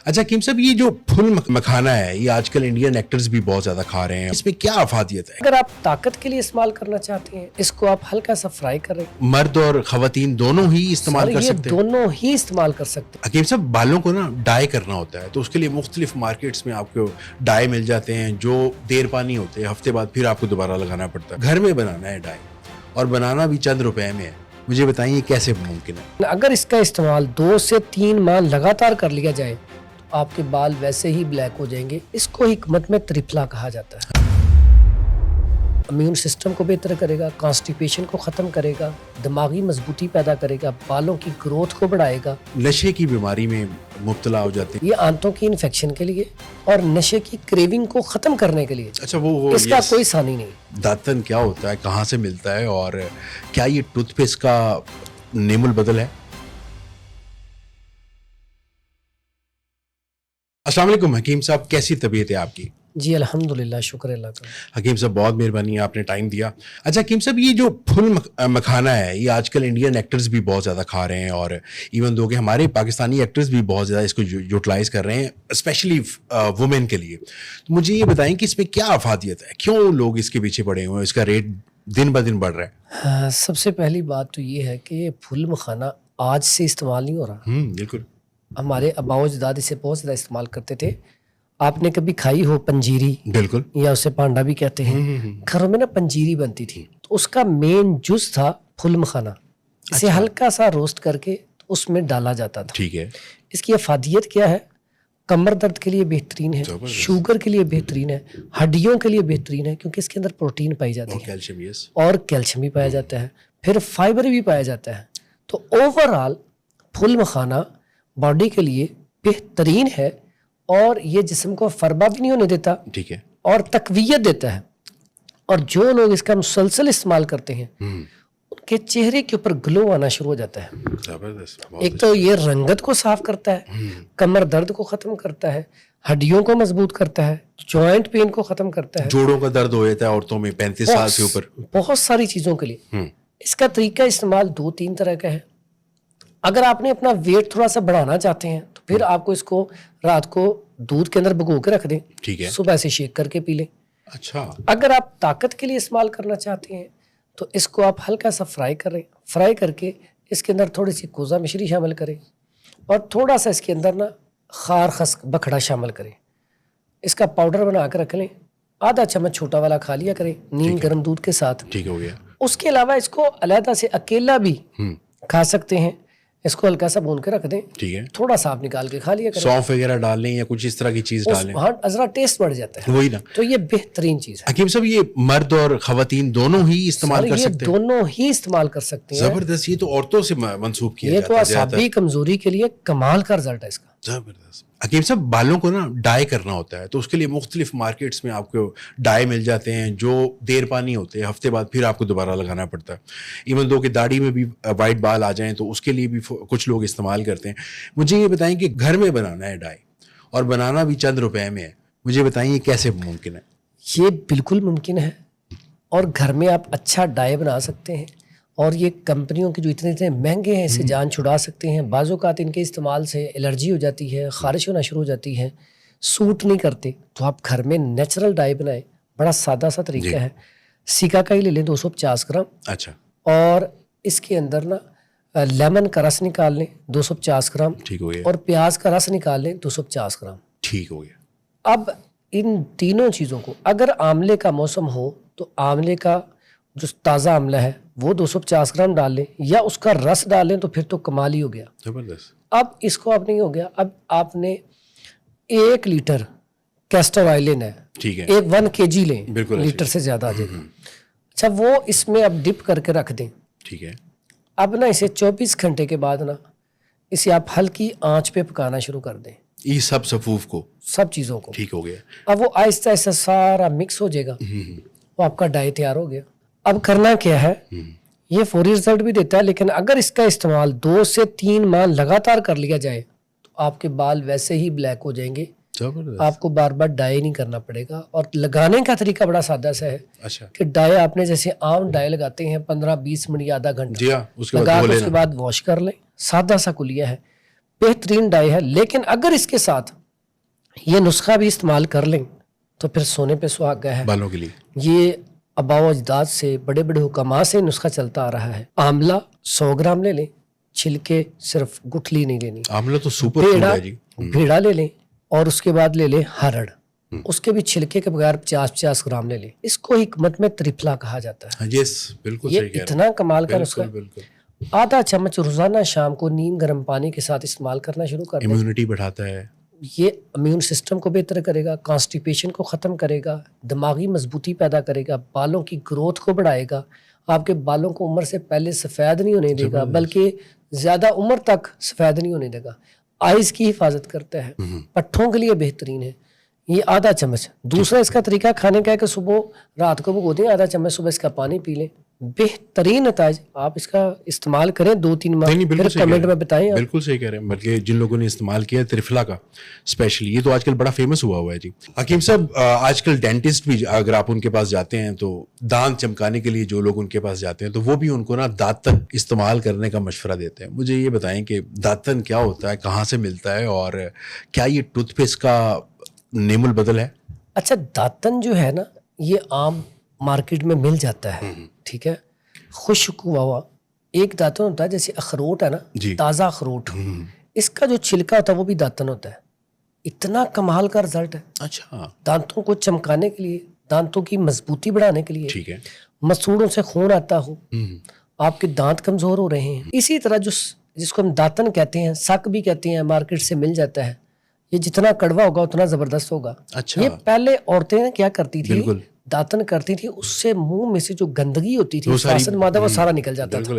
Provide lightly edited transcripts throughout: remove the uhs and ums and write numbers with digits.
اچھا حکیم صاحب، یہ جو پھل مکھانا ہے یہ آج کل انڈین ایکٹرز بھی بہت زیادہ کھا رہے ہیں، اس میں کیا افادیت ہے؟ اگر آپ طاقت کے لیے استعمال کرنا چاہتے ہیں اس کو آپ ہلکا سا فرائی کریں. مرد اور خواتین دونوں ہی استعمال کر سکتے ہیں؟ دونوں ہی استعمال کر سکتے ہیں. حکیم صاحب، بالوں کو نا ڈائی کرنا ہوتا ہے تو اس کے لیے مختلف مارکیٹس میں آپ کو ڈائی مل جاتے ہیں جو دیر پانی ہوتے ہیں، ہفتے بعد پھر آپ کو دوبارہ لگانا پڑتا ہے. گھر میں بنانا ہے ڈائی اور بنانا بھی چند روپے میں ہے، مجھے بتائیں یہ کیسے ممکن ہے؟ اگر اس کا استعمال 2 سے 3 ماہ لگاتار کر لیا جائے تو آپ کے بال ویسے ہی بلیک ہو جائیں گے. اس کو حکمت میں ترپلا کہا جاتا ہے. امیون سسٹم کو بہتر کرے گا، کانسٹیپیشن کو ختم کرے گا، دماغی مضبوطی پیدا کرے گا، بالوں کی گروتھ کو بڑھائے گا. نشے کی بیماری میں مبتلا ہو جاتے ہیں، یہ آنتوں کی انفیکشن کے لیے اور نشے کی کریونگ کو ختم کرنے کے لیے. اچھا وہ اس کا کوئی ثانی نہیں. داتن کیا ہوتا ہے، کہاں سے ملتا ہے، اور کیا یہ ٹوتھ پیسٹ کا نیم البدل ہے؟ السلام علیکم حکیم صاحب، کیسی طبیعت ہے آپ کی؟ جی الحمدللہ، شکر اللہ کا. حکیم صاحب بہت مہربانی ہے، آپ نے ٹائم دیا. اچھا حکیم صاحب، یہ جو پھل مکھانا ہے یہ آج کل انڈین ایکٹرز بھی بہت زیادہ کھا رہے ہیں، اور ایون دو کہ ہمارے پاکستانی ایکٹرز بھی بہت زیادہ اس کو یوٹیلائز کر رہے ہیں، اسپیشلی وومین کے لیے. تو مجھے یہ بتائیں کہ اس میں کیا افادیت ہے، کیوں لوگ اس کے پیچھے پڑے ہوئے ہیں، اس کا ریٹ دن بہ دن بڑھ رہا ہے؟ سب سے پہلی بات تو یہ ہے کہ یہ پھل مکھانا آج سے استعمال نہیں ہو رہا. بالکل. ہمارے آباء و اجداد اسے بہت زیادہ استعمال کرتے تھے. آپ نے کبھی کھائی ہو پنجیری؟ بالکل. یا اسے پانڈا بھی کہتے ہیں. گھروں میں نا پنجیری بنتی تھی تو اس کا مین جز تھا پھل مکھانا. اسے ہلکا سا روسٹ کر کے اس میں ڈالا جاتا تھا. ٹھیک ہے. اس کی افادیت کیا ہے؟ کمر درد کے لیے بہترین ہے، شوگر کے لیے بہترین ہے، ہڈیوں کے لیے بہترین ہے کیونکہ اس کے اندر پروٹین پائی جاتی ہے اور کیلشیم بھی پایا جاتا ہے، پھر فائبر بھی پایا جاتا ہے. تو اوور آل پھل مکھانا باڈی کے لیے بہترین ہے اور یہ جسم کو فربا بھی نہیں ہونے دیتا. ٹھیک ہے. اور تقویت دیتا ہے. اور جو لوگ اس کا مسلسل استعمال کرتے ہیں ان کے چہرے کے اوپر گلو آنا شروع ہو جاتا ہے. ایک تو یہ رنگت کو صاف کرتا ہے، کمر درد کو ختم کرتا ہے، ہڈیوں کو مضبوط کرتا ہے، جوائنٹ پین کو ختم کرتا ہے، جوڑوں کا درد ہو جاتا ہے عورتوں میں 35 سال سے اوپر، بہت ساری چیزوں کے لیے. اس کا طریقہ استعمال 2-3 طرح کا ہے. اگر آپ نے اپنا ویٹ تھوڑا سا بڑھانا چاہتے ہیں تو پھر آپ کو اس کو رات کو دودھ کے اندر بھگو کے رکھ دیں، ٹھیک ہے، صبح سے شیک کر کے پی لیں. اچھا. اگر آپ طاقت کے لیے استعمال کرنا چاہتے ہیں تو اس کو آپ ہلکا سا فرائی کریں، فرائی کر کے اس کے اندر تھوڑی سی کوزہ مشری شامل کریں اور تھوڑا سا اس کے اندر نا خار خس بکھڑا شامل کریں. اس کا پاؤڈر بنا کے رکھ لیں، آدھا چمچ چھوٹا والا کھا لیا کریں نیم گرم دودھ کے ساتھ. ٹھیک ہو گیا. اس کے علاوہ اس کو علیحدہ سے اکیلا بھی کھا سکتے ہیں. اس کو ہلکا سا بھون کے رکھ دیں، ٹھیک ہے، تھوڑا سا آپ نکال کے کھا لیا کریں. سونف وغیرہ ڈال لیں یا کچھ اس طرح کی چیز ڈالیں، ہاں ذرا ٹیسٹ بڑھ جاتا ہے. وہی نا. تو یہ بہترین چیز ہے. حکیم صاحب، یہ مرد اور خواتین دونوں ہی استعمال کر سکتے ہیں؟ دونوں ہی استعمال کر سکتے ہیں. زبردست. یہ تو عورتوں سے منسوخ کیا یہ جاتا تو ہے. اعصابی کمزوری کے لیے کمال کا رزلٹ ہے اس کا. زبردست. حکیم صاحب بالوں کو نا ڈائی کرنا ہوتا ہے تو اس کے لیے مختلف مارکیٹس میں آپ کو ڈائی مل جاتے ہیں جو دیر پانی ہوتے ہیں، ہفتے بعد پھر آپ کو دوبارہ لگانا پڑتا ہے. ایون دو کہ داڑھی میں بھی وائٹ بال آ جائیں تو اس کے لیے بھی کچھ لوگ استعمال کرتے ہیں. مجھے یہ بتائیں کہ گھر میں بنانا ہے ڈائی اور بنانا بھی چند روپے میں ہے، مجھے بتائیں یہ کیسے ممکن ہے؟ یہ بالکل ممکن ہے اور گھر میں آپ اچھا ڈائی بنا سکتے ہیں اور یہ کمپنیوں کے جو اتنے مہنگے ہیں اسے جان چھڑا سکتے ہیں. بعض اوقات ان کے استعمال سے الرجی ہو جاتی ہے، خارش ہونا شروع ہو جاتی ہے، سوٹ نہیں کرتے. تو آپ گھر میں نیچرل ڈائی بنائیں. بڑا سادہ سا طریقہ ہے. سیکا کا ہی لے لیں 250 گرام. اچھا. اور اس کے اندر نا لیمن کا رس نکال لیں 250 گرام. ٹھیک ہو گیا. اور پیاز کا رس نکال لیں 250 گرام. ٹھیک ہو گیا. اب ان تینوں چیزوں کو، اگر آملے کا موسم ہو تو آملے کا جو تازہ آملہ ہے وہ 250 گرام ڈال لیں یا اس کا رس ڈال لیں تو پھر تو کمال ہی ہو گیا. زبردست. اب اس کو اب نہیں ہو گیا، اب آپ نے 1 لیٹر کیسٹر آئل لینا ہے. ٹھیک ہے. 1 kg لیں، بالکل لیٹر سے زیادہ آ جائے گا. اچھا وہ اس میں اب ڈپ کر کے رکھ دیں. ٹھیک ہے. اب نا اسے 24 گھنٹے کے بعد نا اسے آپ ہلکی آنچ پہ پکانا شروع کر دیں. یہ سب صفوف کو، سب چیزوں کو. ٹھیک ہو گیا. اب وہ آہستہ آہستہ سارا مکس ہو جائے گا، وہ آپ کا ڈائی تیار ہو گیا. اب کرنا کیا ہے، یہ فوری رزلٹ بھی دیتا ہے لیکن اگر اس کا استعمال 2 سے 3 ماہ لگاتار کر لیا جائے تو آپ کے بال ویسے ہی بلیک ہو جائیں گے. آپ کو بار بار ڈائی نہیں کرنا پڑے گا. اور لگانے کا طریقہ بڑا سادہ سا ہے. اچھا. کہ ڈائی آپ نے جیسے عام ڈائی لگاتے ہیں 15-20 منٹ یا آدھا گھنٹہ لگا کے اس کے بعد واش کر لیں. سادہ سا کلیہ ہے، بہترین ڈائی ہے. لیکن اگر اس کے ساتھ یہ نسخہ بھی استعمال کر لیں تو پھر سونے پہ سہاگا ہے بالوں کے لیے. یہ آباء و اجداد سے بڑے بڑے حکماء سے نسخہ چلتا آ رہا ہے. آملہ 100 گرام لے لیں, چھلکے صرف گٹھلی نہیں لینی. آملہ تو سپر فوڈ ہے جی. بھیڑا لے لیں اور اس کے بعد لے لیں ہرڑ, اس کے بھی چھلکے کے بغیر 50 گرام لے لیں. اس کو حکمت میں ترفلا کہا جاتا ہے. یس بالکل صحیح کہہ رہے ہیں. اتنا کمال کا نسخہ ہے. بالکل. آدھا چمچ روزانہ شام کو نیم گرم پانی کے ساتھ استعمال کرنا شروع کر دیں. امیونٹی بڑھاتا ہے. یہ امیون سسٹم کو بہتر کرے گا, کانسٹیپیشن کو ختم کرے گا, دماغی مضبوطی پیدا کرے گا, بالوں کی گروتھ کو بڑھائے گا, آپ کے بالوں کو عمر سے پہلے سفید نہیں ہونے دے گا بلکہ زیادہ عمر تک سفید نہیں ہونے دے گا. آئز کی حفاظت کرتا ہے, پٹھوں کے لیے بہترین ہے. یہ آدھا چمچ. دوسرا اس کا طریقہ کھانے کا ہے کہ صبح رات کو بھگو دیں, آدھا چمچ صبح اس کا پانی پی لیں. بہترین نتائج. آپ اس کا استعمال کریں 2-3 ماہ, پھر کمنٹ میں بتائیں. بالکل صحیح کہہ رہے ہیں. بلکہ جن لوگوں نے استعمال کیا ترفلا کا اسپیشلی, یہ تو آج کل بڑا فیمس ہوا ہے جی. حکیم صاحب, آج کل ڈینٹسٹ بھی اگر آپ ان کے پاس جاتے ہیں تو دانت چمکانے کے لیے جو لوگ ان کے پاس جاتے ہیں تو وہ بھی ان کو نا دانتن استعمال کرنے کا مشورہ دیتے ہیں. مجھے یہ بتائیں کہ دانتن کیا ہوتا ہے, کہاں سے ملتا ہے, اور کیا یہ ٹوتھ پیسٹ کا نیم البدل ہے؟ اچھا, دانتن جو ہے نا یہ عام مارکیٹ میں مل جاتا ہے, ٹھیک ہے. خشک ہوا ہوا ایک دانتن ہوتا ہے, جیسے اخروٹ ہے نا, تازہ اخروٹ, اس کا جو چھلکا ہوتا ہے وہ بھی دانتن ہوتا ہے. اتنا کمال کا رزلٹ ہے. اچھا. دانتوں کو چمکانے کے لیے, دانتوں کی مضبوطی بڑھانے کے لیے, ٹھیک ہے. مسوڑوں سے خون آتا ہو, آپ کے دانت کمزور ہو رہے ہیں, اسی طرح جس کو ہم دانتن کہتے ہیں, سک بھی کہتے ہیں, مارکیٹ سے مل جاتا ہے. یہ جتنا کڑوا ہوگا اتنا زبردست ہوگا. اچھا. یہ پہلے عورتیں کیا کرتی تھی, دانتن کرتی تھی, اس سے منہ میں سے جو گندگی ہوتی تھی, فاسد مادہ, وہ سارا نکل جاتا تھا.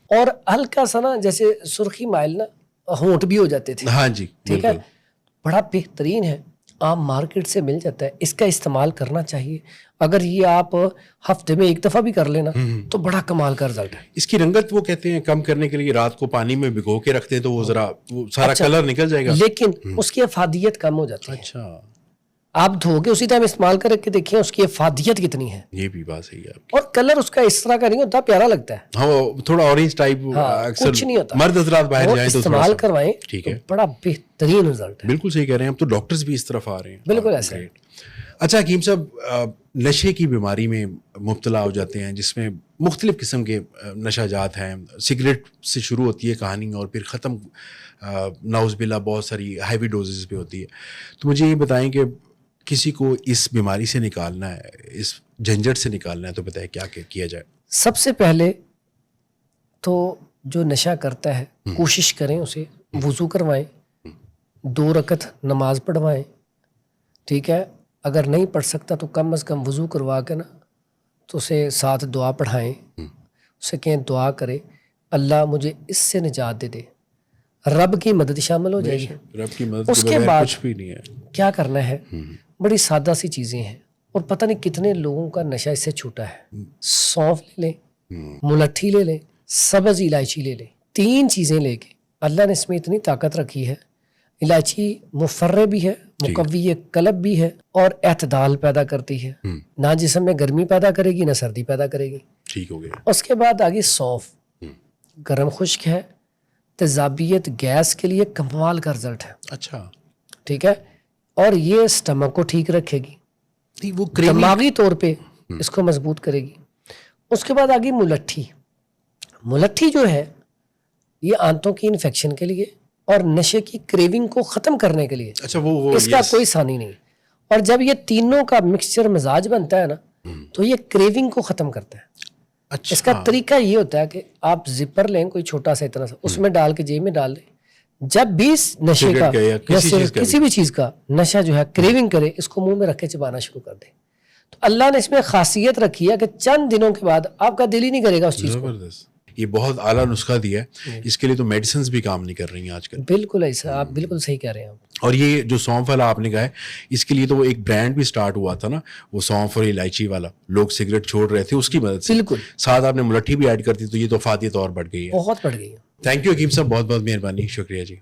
اور ہلکا سا نا جیسے سرخی مائل نا ہونٹ بھی ہو جاتے تھے. ہاں جی, ٹھیک ہے. بڑا بہترین ہے, عام مارکیٹ سے مل جاتا ہے. اس کا استعمال کرنا چاہیے. اگر یہ آپ ہفتے میں 1 دفعہ بھی کر لینا تو بڑا کمال کا رزلٹ ہے. اس کی رنگت وہ کہتے ہیں کم کرنے کے لیے رات کو پانی میں بھگو کے رکھتے ہیں تو وہ ذرا سارا کلر نکل جائے گا, لیکن اس کی افادیت کم ہو جاتی ہے. اچھا. آپ دھو کے اسی ٹائم استعمال کر کے دیکھیں اس کی افادیت کتنی ہے. یہ بھی بات صحیح ہے. اور کلر اس کا اس طرح کا نہیں ہوتا, پیارا لگتا ہے. ہاں, تھوڑا اورنج ٹائپ. کچھ نہیں ہوتا. مرد حضرات باہر جائیں تو استعمال کروائیں, ٹھیک ہے, بڑا بہترین رزلٹ ہے. بالکل صحیح کہہ رہے ہیں. اب تو ڈاکٹرز بھی اس طرف آ رہے ہیں. بالکل ایسا ہے. اچھا حکیم صاحب, نشے کی بیماری میں مبتلا ہو جاتے ہیں جس میں مختلف قسم کے نشہ جات ہیں. سگریٹ سے شروع ہوتی ہے کہانی اور پھر ختم نعوذ باللہ بہت ساری ہیوی ڈوزز پہ ہوتی ہے. تو مجھے یہ بتائیں کہ کسی کو اس بیماری سے نکالنا ہے, اس جھنجھٹ سے نکالنا ہے, تو بتائیں کیا کیا جائے؟ سب سے پہلے تو جو نشہ کرتا ہے کوشش کریں اسے وضو کروائیں, 2 رکعت نماز پڑھوائیں, ٹھیک ہے. اگر نہیں پڑھ سکتا تو کم از کم وضو کروا کے نا تو اسے ساتھ دعا پڑھائیں, اسے کہیں دعا کرے اللہ مجھے اس سے نجات دے دے. رب کی مدد شامل ہو جائے گی. رب کی مدد اس کے بعد کچھ بھی نہیں ہے. کیا کرنا ہے, بڑی سادہ سی چیزیں ہیں اور پتہ نہیں کتنے لوگوں کا نشہ اس سے چھوٹا ہے. سونف لے لیں, ملٹھی لے لیں, سبز الائچی لے لیں, 3 چیزیں لے کے, اللہ نے اس میں اتنی طاقت رکھی ہے. الائچی مفرے بھی ہے, مقوی قلب بھی ہے, اور اعتدال پیدا کرتی ہے. نہ جسم میں گرمی پیدا کرے گی نہ سردی پیدا کرے گی. ٹھیک ہو گیا. اس کے بعد آگے سونف, گرم خشک ہے, تیزابیت گیس کے لیے کمال کا رزلٹ ہے. اچھا. ٹھیک ہے. اور یہ سٹمک کو ٹھیک رکھے گی, وہ دماغی طور پہ اس کو مضبوط کرے گی. اس کے بعد آگے ملٹھی. ملٹھی جو ہے یہ آنتوں کی انفیکشن کے لیے اور نشے کی کریونگ کو ختم کرنے کے لیے. اچھا. وہ اس کا کوئی ثانی نہیں. اور جب یہ تینوں کا مکسچر مزاج بنتا ہے نا تو یہ کریونگ کو ختم کرتا ہے. اچھا. اس کا طریقہ یہ ہوتا ہے کہ آپ زپر لیں کوئی چھوٹا سا اتنا سا, اس میں ڈال کے جیب میں ڈال دیں. جب بھی نشے کا یا کسی بھی چیز کا نشہ جو ہے کریونگ کرے, اس کو منہ میں رکھ کے چبانا شروع کر دیں. تو اللہ نے اس میں خاصیت رکھی ہے کہ چند دنوں کے بعد آپ کا دل ہی نہیں کرے گا اس چیز کو. یہ بہت اعلیٰ نسخہ دیا ہے. اس کے لیے تو میڈیسنز بھی کام نہیں کر رہی ہیں آج کل. بالکل ایسا, آپ بالکل صحیح کہہ رہے ہیں. اور یہ جو سونف والا آپ نے کہا ہے, اس کے لیے تو وہ ایک برانڈ بھی سٹارٹ ہوا تھا نا, وہ سونف اور الائچی والا. لوگ سگریٹ چھوڑ رہے تھے اس کی مدد سے. بالکل. ساتھ آپ نے ملٹھی بھی ایڈ کر دی تو یہ تو افادیت اور بڑھ گئی ہے. بہت بڑھ گئی ہے. تھینک یو حکیم صاحب, بہت بہت مہربانی, شکریہ جی.